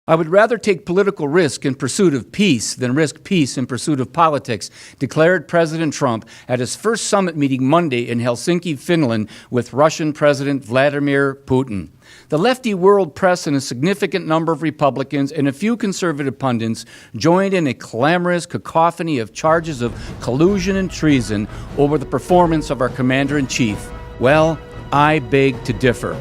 I would rather take political risk in pursuit of peace than risk peace in pursuit of politics, declared President Trump at his first summit meeting Monday in Helsinki, Finland, with Russian President Vladimir Putin. The lefty world press and a significant number of Republicans and a few conservative pundits joined in a clamorous cacophony of charges of collusion and treason over the performance of our commander-in-chief. Well, I beg to differ.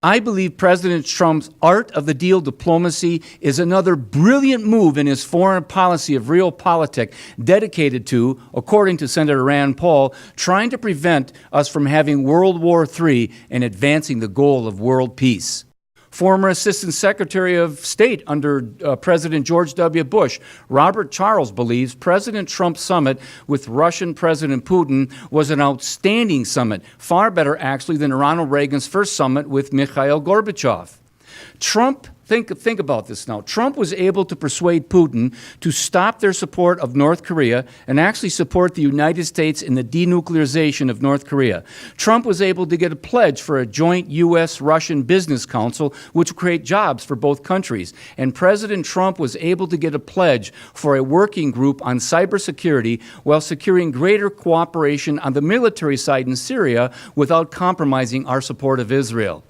I believe President Trump's art of the deal diplomacy is another brilliant move in his foreign policy of realpolitik dedicated to, according to Senator Rand Paul, trying to prevent us from having World War III and advancing the goal of world peace. Former Assistant Secretary of State under President George W. Bush, Robert Charles, believes President Trump's summit with Russian President Putin was an outstanding summit, far better actually than Ronald Reagan's first summit with Mikhail Gorbachev. Think about this now. Trump was able to persuade Putin to stop their support of North Korea and actually support the United States in the denuclearization of North Korea. Trump was able to get a pledge for a joint U.S.-Russian business council, which will create jobs for both countries. And President Trump was able to get a pledge for a working group on cybersecurity while securing greater cooperation on the military side in Syria without compromising our support of Israel.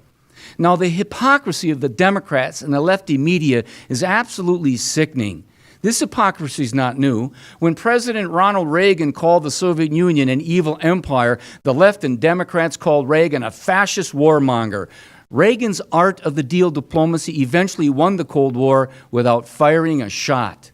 Now, the hypocrisy of the Democrats and the lefty media is absolutely sickening. This hypocrisy is not new. When President Ronald Reagan called the Soviet Union an evil empire, the left and Democrats called Reagan a fascist warmonger. Reagan's art of the deal diplomacy eventually won the Cold War without firing a shot.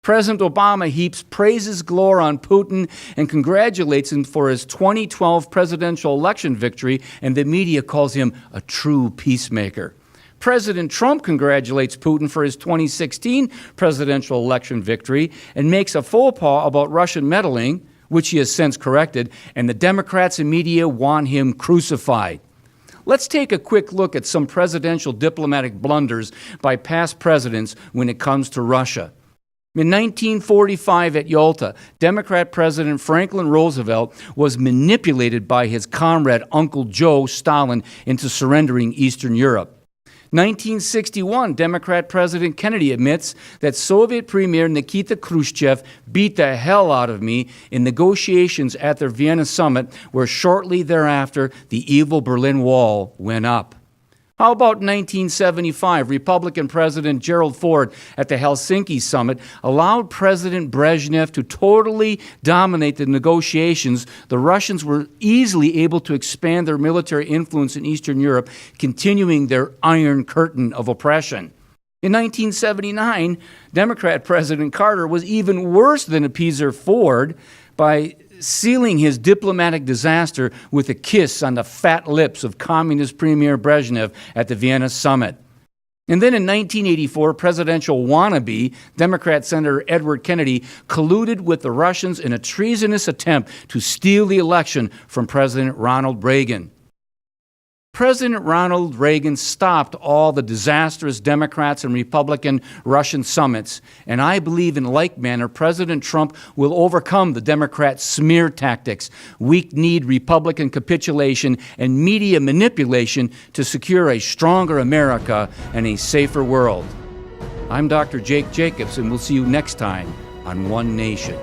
President Obama heaps praises galore on Putin and congratulates him for his 2012 presidential election victory, and the media calls him a true peacemaker. President Trump congratulates Putin for his 2016 presidential election victory and makes a faux pas about Russian meddling, which he has since corrected, and the Democrats and media want him crucified. Let's take a quick look at some presidential diplomatic blunders by past presidents when it comes to Russia. In 1945 at Yalta, Democrat President Franklin Roosevelt was manipulated by his comrade Uncle Joe Stalin into surrendering Eastern Europe. 1961, Democrat President Kennedy admits that Soviet Premier Nikita Khrushchev beat the hell out of me in negotiations at their Vienna summit, where shortly thereafter the evil Berlin Wall went up. How about 1975, Republican President Gerald Ford at the Helsinki summit allowed President Brezhnev to totally dominate the negotiations. The Russians were easily able to expand their military influence in Eastern Europe, continuing their Iron Curtain of oppression. In 1979, Democrat President Carter was even worse than appeaser Ford by sealing his diplomatic disaster with a kiss on the fat lips of Communist Premier Brezhnev at the Vienna summit. And then in 1984, presidential wannabe Democrat Senator Edward Kennedy colluded with the Russians in a treasonous attempt to steal the election from President Ronald Reagan. President Ronald Reagan stopped all the disastrous Democrats and Republican Russian summits, and I believe in like manner President Trump will overcome the Democrat smear tactics, weak-kneed Republican capitulation, and media manipulation to secure a stronger America and a safer world. I'm Dr. Jake Jacobs, and we'll see you next time on One Nation.